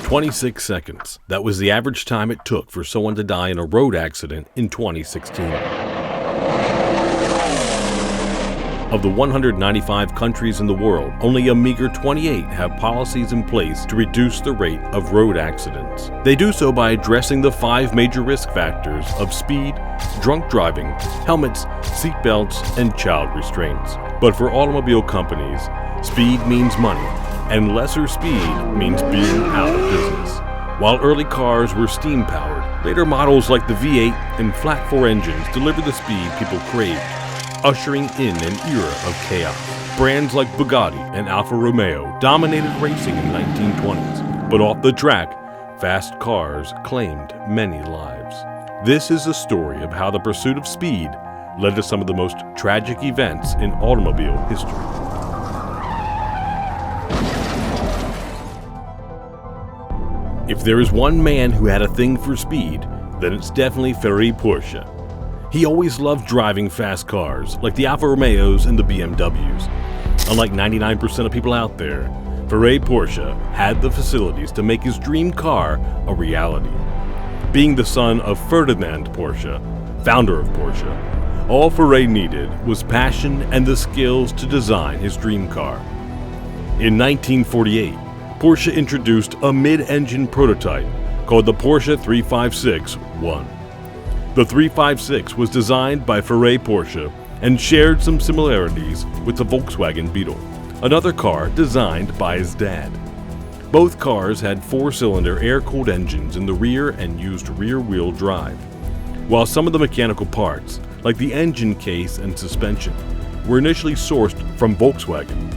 26 seconds. That was the average time it took for someone to die in a road accident in 2016. Of the 195 countries in the world, only a meager 28 have policies in place to reduce the rate of road accidents. They do so by addressing the 5 major risk factors of speed, drunk driving, helmets, seatbelts, and child restraints. But for automobile companies, speed means money, and lesser speed means being out of business. While early cars were steam-powered, later models like the V8 and flat-4 engines delivered the speed people craved, ushering in an era of chaos. Brands like Bugatti and Alfa Romeo dominated racing in the 1920s, but off the track, fast cars claimed many lives. This is a story of how the pursuit of speed led to some of the most tragic events in automobile history. If there is one man who had a thing for speed, then it's definitely Ferré Porsche. He always loved driving fast cars, like the Alfa Romeos and the BMWs. Unlike 99% of people out there, Ferré Porsche had the facilities to make his dream car a reality. Being the son of Ferdinand Porsche, founder of Porsche, all Ferré needed was passion and the skills to design his dream car. In 1948, Porsche introduced a mid-engine prototype called the Porsche 356-1. The 356 was designed by Ferré Porsche and shared some similarities with the Volkswagen Beetle, another car designed by his dad. Both cars had 4-cylinder air-cooled engines in the rear and used rear-wheel drive, while some of the mechanical parts, like the engine case and suspension, were initially sourced from Volkswagen.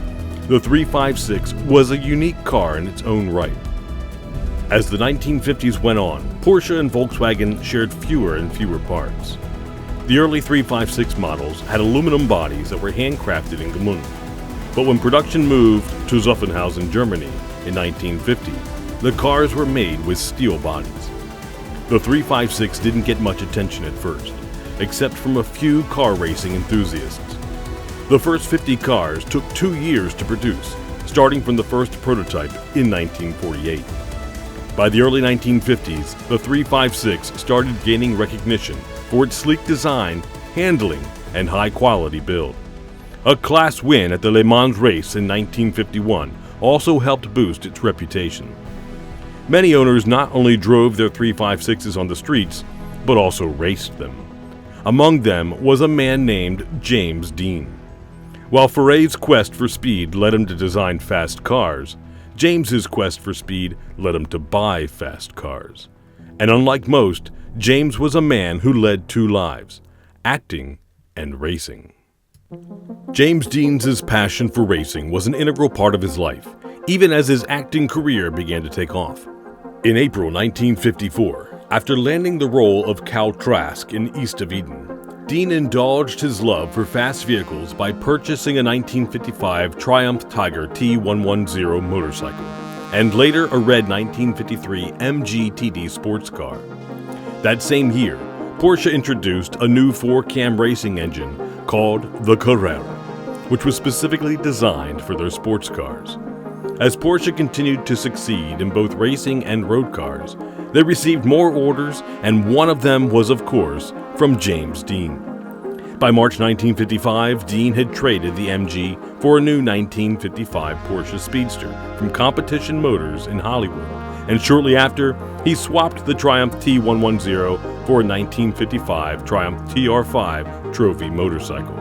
The 356 was a unique car in its own right. As the 1950s went on, Porsche and Volkswagen shared fewer and fewer parts. The early 356 models had aluminum bodies that were handcrafted in Gmünd. But when production moved to Zuffenhausen, Germany in 1950, the cars were made with steel bodies. The 356 didn't get much attention at first, except from a few car racing enthusiasts. The first 50 cars took 2 years to produce, starting from the first prototype in 1948. By the early 1950s, the 356 started gaining recognition for its sleek design, handling, and high-quality build. A class win at the Le Mans race in 1951 also helped boost its reputation. Many owners not only drove their 356s on the streets, but also raced them. Among them was a man named James Dean. While Ferré's quest for speed led him to design fast cars, James's quest for speed led him to buy fast cars. And unlike most, James was a man who led 2 lives, acting and racing. James Dean's passion for racing was an integral part of his life, even as his acting career began to take off. In April 1954, after landing the role of Cal Trask in East of Eden, Dean indulged his love for fast vehicles by purchasing a 1955 Triumph Tiger T110 motorcycle, and later a red 1953 MG sports car. That same year, Porsche introduced a new 4-cam racing engine called the Carrera, which was specifically designed for their sports cars. As Porsche continued to succeed in both racing and road cars, they received more orders, and one of them was, of course, from James Dean. By March 1955, Dean had traded the MG for a new 1955 Porsche Speedster from Competition Motors in Hollywood, and shortly after, he swapped the Triumph T110 for a 1955 Triumph TR5 trophy motorcycle.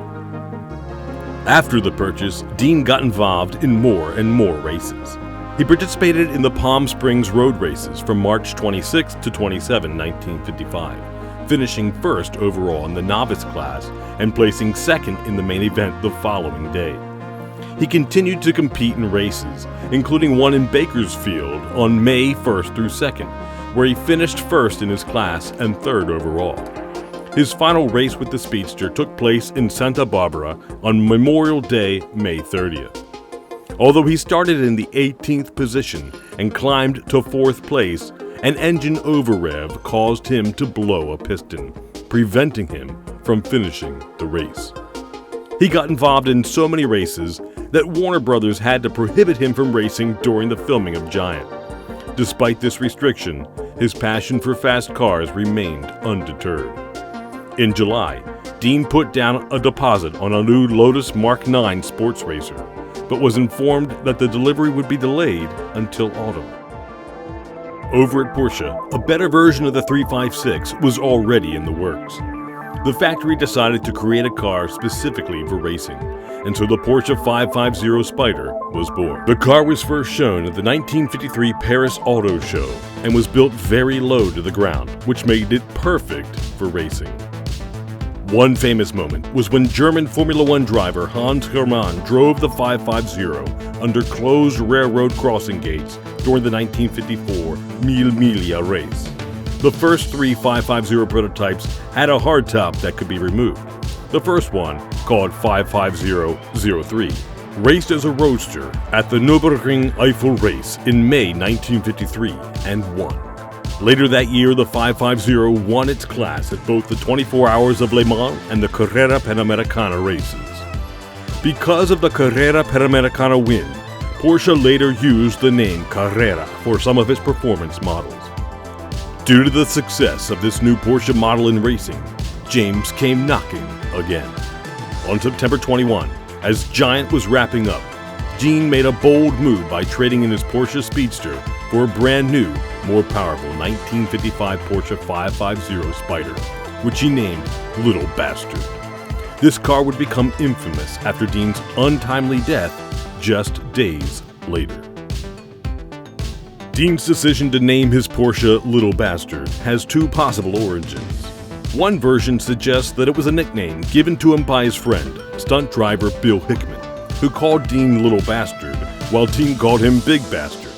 After the purchase, Dean got involved in more and more races. He participated in the Palm Springs road races from March 26 to 27, 1955, finishing first overall in the novice class and placing second in the main event the following day. He continued to compete in races, including one in Bakersfield on May 1st through 2nd, where he finished first in his class and third overall. His final race with the Speedster took place in Santa Barbara on Memorial Day, May 30th. Although he started in the 18th position and climbed to 4th place, an engine overrev caused him to blow a piston, preventing him from finishing the race. He got involved in so many races that Warner Brothers had to prohibit him from racing during the filming of Giant. Despite this restriction, his passion for fast cars remained undeterred. In July, Dean put down a deposit on a new Lotus Mark 9 sports racer, but was informed that the delivery would be delayed until autumn. Over at Porsche, a better version of the 356 was already in the works. The factory decided to create a car specifically for racing, and so the Porsche 550 Spyder was born. The car was first shown at the 1953 Paris Auto Show and was built very low to the ground, which made it perfect for racing. One famous moment was when German Formula One driver Hans Hermann drove the 550 under closed railroad crossing gates during the 1954 Mille Miglia race. The first three 550 prototypes had a hardtop that could be removed. The first one, called 550-03, raced as a roadster at the Nürburgring Eifel race in May 1953 and won. Later that year, the 550 won its class at both the 24 Hours of Le Mans and the Carrera Panamericana races. Because of the Carrera Panamericana win, Porsche later used the name Carrera for some of its performance models. Due to the success of this new Porsche model in racing, James came knocking again. On September 21, as Giant was wrapping up, Dean made a bold move by trading in his Porsche Speedster for a brand new, more powerful 1955 Porsche 550 Spyder, which he named Little Bastard. This car would become infamous after Dean's untimely death just days later. Dean's decision to name his Porsche Little Bastard has two possible origins. One version suggests that it was a nickname given to him by his friend, stunt driver Bill Hickman, who called Dean Little Bastard, while Dean called him Big Bastard.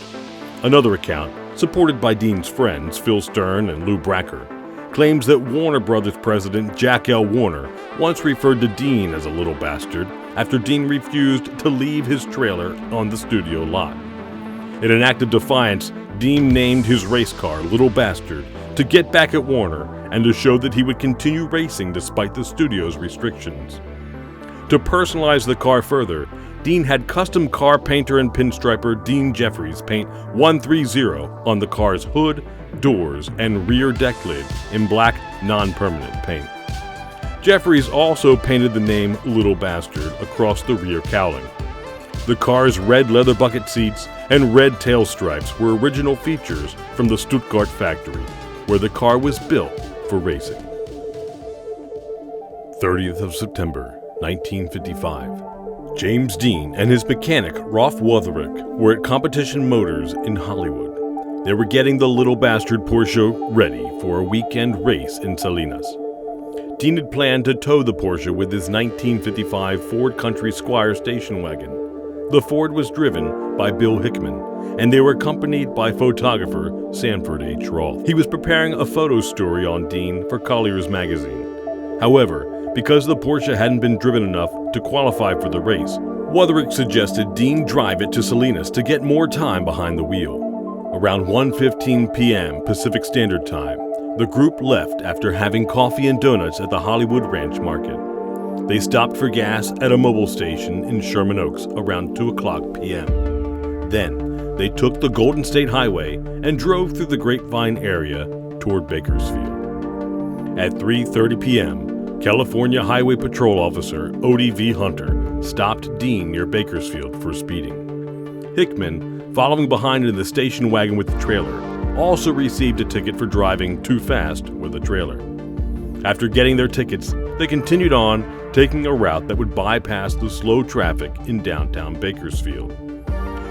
Another account, supported by Dean's friends Phil Stern and Lou Bracker, claims that Warner Brothers president Jack L. Warner once referred to Dean as a little bastard after Dean refused to leave his trailer on the studio lot. In an act of defiance, Dean named his race car Little Bastard to get back at Warner and to show that he would continue racing despite the studio's restrictions. To personalize the car further, Dean had custom car painter and pinstriper Dean Jeffries paint 130 on the car's hood, doors, and rear deck lid in black, non-permanent paint. Jeffries also painted the name Little Bastard across the rear cowling. The car's red leather bucket seats and red tail stripes were original features from the Stuttgart factory, where the car was built for racing. 30th of September, 1955. James Dean and his mechanic Rolf Wutherick were at Competition Motors in Hollywood. They were getting the Little Bastard Porsche ready for a weekend race in Salinas. Dean had planned to tow the Porsche with his 1955 Ford Country Squire station wagon. The Ford was driven by Bill Hickman, and they were accompanied by photographer Sanford H. Roth. He was preparing a photo story on Dean for Collier's magazine. However, because the Porsche hadn't been driven enough to qualify for the race, Wutherick suggested Dean drive it to Salinas to get more time behind the wheel. Around 1:15 p.m. Pacific Standard Time, the group left after having coffee and donuts at the Hollywood Ranch Market. They stopped for gas at a mobile station in Sherman Oaks around 2 o'clock p.m. Then, they took the Golden State Highway and drove through the Grapevine area toward Bakersfield. At 3:30 p.m., California Highway Patrol Officer Odie V. Hunter stopped Dean near Bakersfield for speeding. Hickman, following behind in the station wagon with the trailer, also received a ticket for driving too fast with a trailer. After getting their tickets, they continued on, taking a route that would bypass the slow traffic in downtown Bakersfield.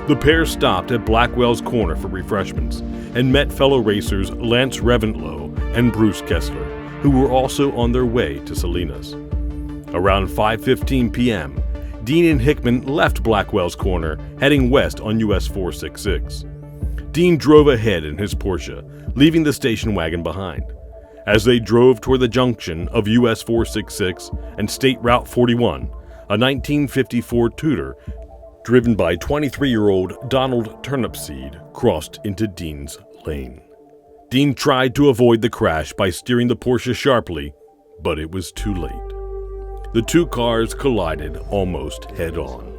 The pair stopped at Blackwell's Corner for refreshments and met fellow racers Lance Reventlow and Bruce Kessler, who were also on their way to Salinas. Around 5:15 p.m., Dean and Hickman left Blackwell's Corner, heading west on US 466. Dean drove ahead in his Porsche, leaving the station wagon behind. As they drove toward the junction of US 466 and State Route 41, a 1954 Tudor, driven by 23-year-old Donald Turnipseed, crossed into Dean's lane. Dean tried to avoid the crash by steering the Porsche sharply, but it was too late. The two cars collided almost head-on.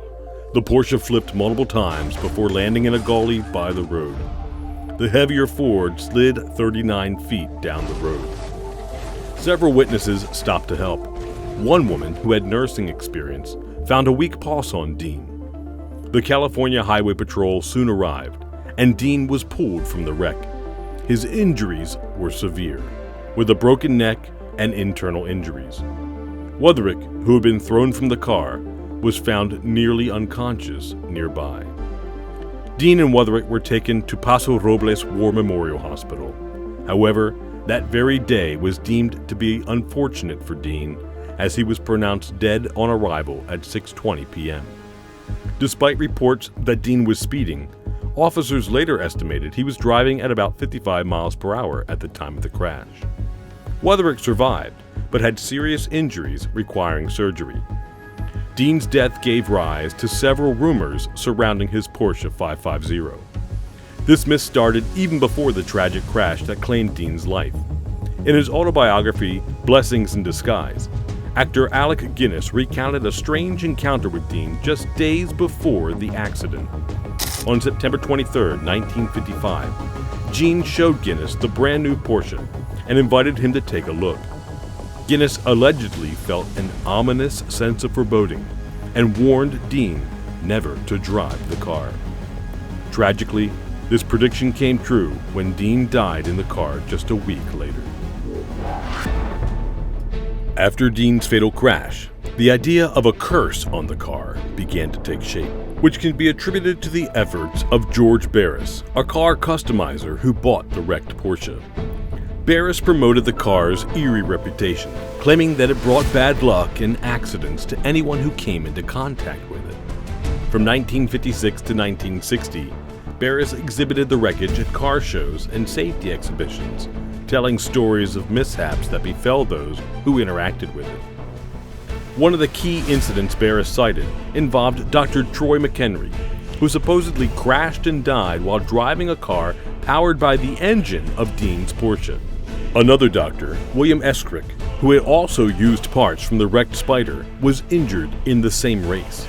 The Porsche flipped multiple times before landing in a gully by the road. the heavier Ford slid 39 feet down the road. Several witnesses stopped to help. One woman, who had nursing experience, found a weak pulse on Dean. The California Highway Patrol soon arrived, and Dean was pulled from the wreck. His injuries were severe, with a broken neck and internal injuries. Wutherick, who had been thrown from the car, was found nearly unconscious nearby. Dean and Wutherick were taken to Paso Robles War Memorial Hospital. However, that very day was deemed to be unfortunate for Dean, as he was pronounced dead on arrival at 6:20 p.m. Despite reports that Dean was speeding, officers later estimated he was driving at about 55 miles per hour at the time of the crash. Wutherick survived, but had serious injuries requiring surgery. Dean's death gave rise to several rumors surrounding his Porsche 550. This myth started even before the tragic crash that claimed Dean's life. In his autobiography, Blessings in Disguise, actor Alec Guinness recounted a strange encounter with Dean just days before the accident. On September 23, 1955, Gene showed Guinness the brand new Porsche and invited him to take a look. Guinness allegedly felt an ominous sense of foreboding and warned Dean never to drive the car. Tragically, this prediction came true when Dean died in the car just a week later. After Dean's fatal crash, the idea of a curse on the car began to take shape, which can be attributed to the efforts of George Barris, a car customizer who bought the wrecked Porsche. Barris promoted the car's eerie reputation, claiming that it brought bad luck and accidents to anyone who came into contact with it. From 1956 to 1960, Barris exhibited the wreckage at car shows and safety exhibitions, telling stories of mishaps that befell those who interacted with it. One of the key incidents Barris cited involved Dr. Troy McHenry, who supposedly crashed and died while driving a car powered by the engine of Dean's Porsche. Another doctor, William Escrick, who had also used parts from the wrecked Spider, was injured in the same race.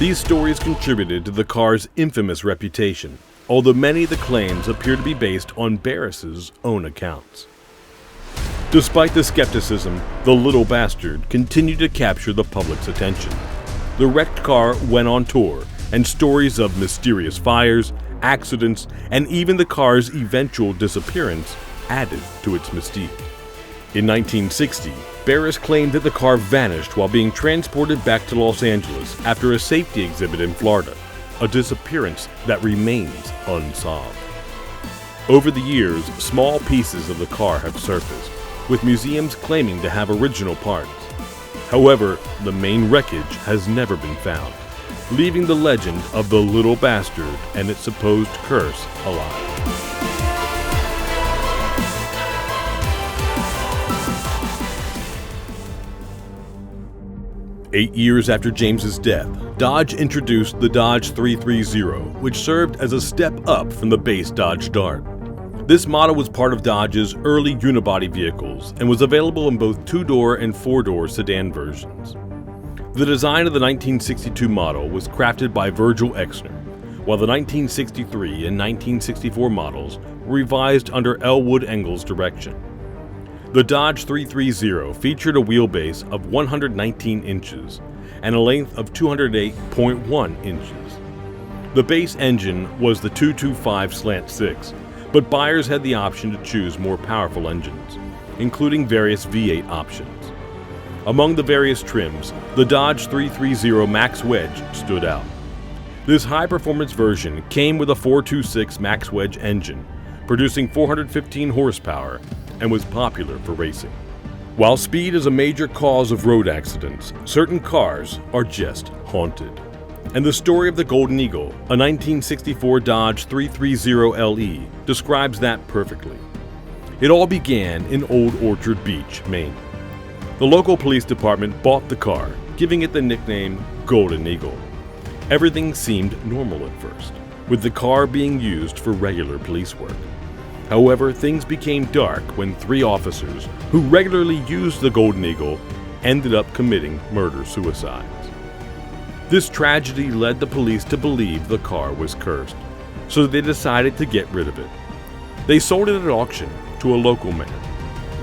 These stories contributed to the car's infamous reputation, although many of the claims appear to be based on Barris's own accounts. Despite the skepticism, the little bastard continued to capture the public's attention. The wrecked car went on tour, and stories of mysterious fires, accidents, and even the car's eventual disappearance added to its mystique. In 1960, Barris claimed that the car vanished while being transported back to Los Angeles after a safety exhibit in Florida, a disappearance that remains unsolved. Over the years, small pieces of the car have surfaced, with museums claiming to have original parts. However, the main wreckage has never been found, leaving the legend of the little bastard and its supposed curse alive. 8 years after James's death, Dodge introduced the Dodge 330, which served as a step up from the base Dodge Dart. This model was part of Dodge's early unibody vehicles and was available in both 2-door and 4-door sedan versions. The design of the 1962 model was crafted by Virgil Exner, while the 1963 and 1964 models were revised under Elwood Engel's direction. The Dodge 330 featured a wheelbase of 119 inches and a length of 208.1 inches. The base engine was the 225/6, but buyers had the option to choose more powerful engines, including various V8 options. Among the various trims, the Dodge 330 Max Wedge stood out. This high-performance version came with a 426 Max Wedge engine, producing 415 horsepower, and was popular for racing. While speed is a major cause of road accidents, certain cars are just haunted. And the story of the Golden Eagle, a 1964 Dodge 330 LE, describes that perfectly. It all began in Old Orchard Beach, Maine. The local police department bought the car, giving it the nickname Golden Eagle. Everything seemed normal at first, with the car being used for regular police work. However, things became dark when 3 officers who regularly used the Golden Eagle ended up committing murder-suicides. This tragedy led the police to believe the car was cursed, so they decided to get rid of it, They sold it at auction to a local man.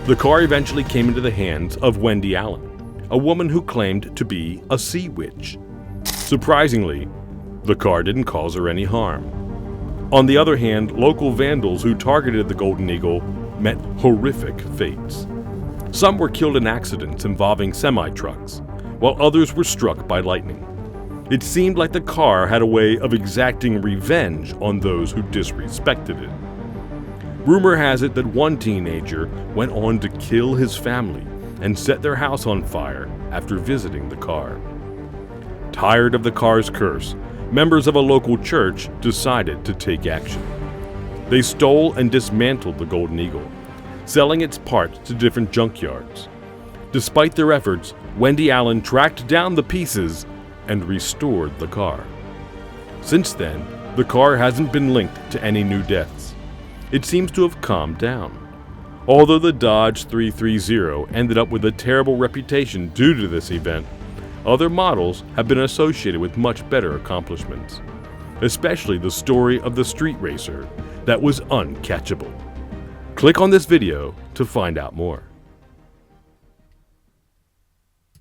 The car eventually came into the hands of Wendy Allen, a woman who claimed to be a sea witch. Surprisingly, the car didn't cause her any harm. On the other hand, local vandals who targeted the Golden Eagle met horrific fates. Some were killed in accidents involving semi-trucks, while others were struck by lightning. It seemed like the car had a way of exacting revenge on those who disrespected it. Rumor has it that one teenager went on to kill his family and set their house on fire after visiting the car. Tired of the car's curse, members of a local church decided to take action. They stole and dismantled the Golden Eagle, selling its parts to different junkyards. Despite their efforts, Wendy Allen tracked down the pieces and restored the car. Since then, the car hasn't been linked to any new deaths. It seems to have calmed down. Although the Dodge 330 ended up with a terrible reputation due to this event, other models have been associated with much better accomplishments, especially the story of the street racer that was uncatchable. Click on this video to find out more.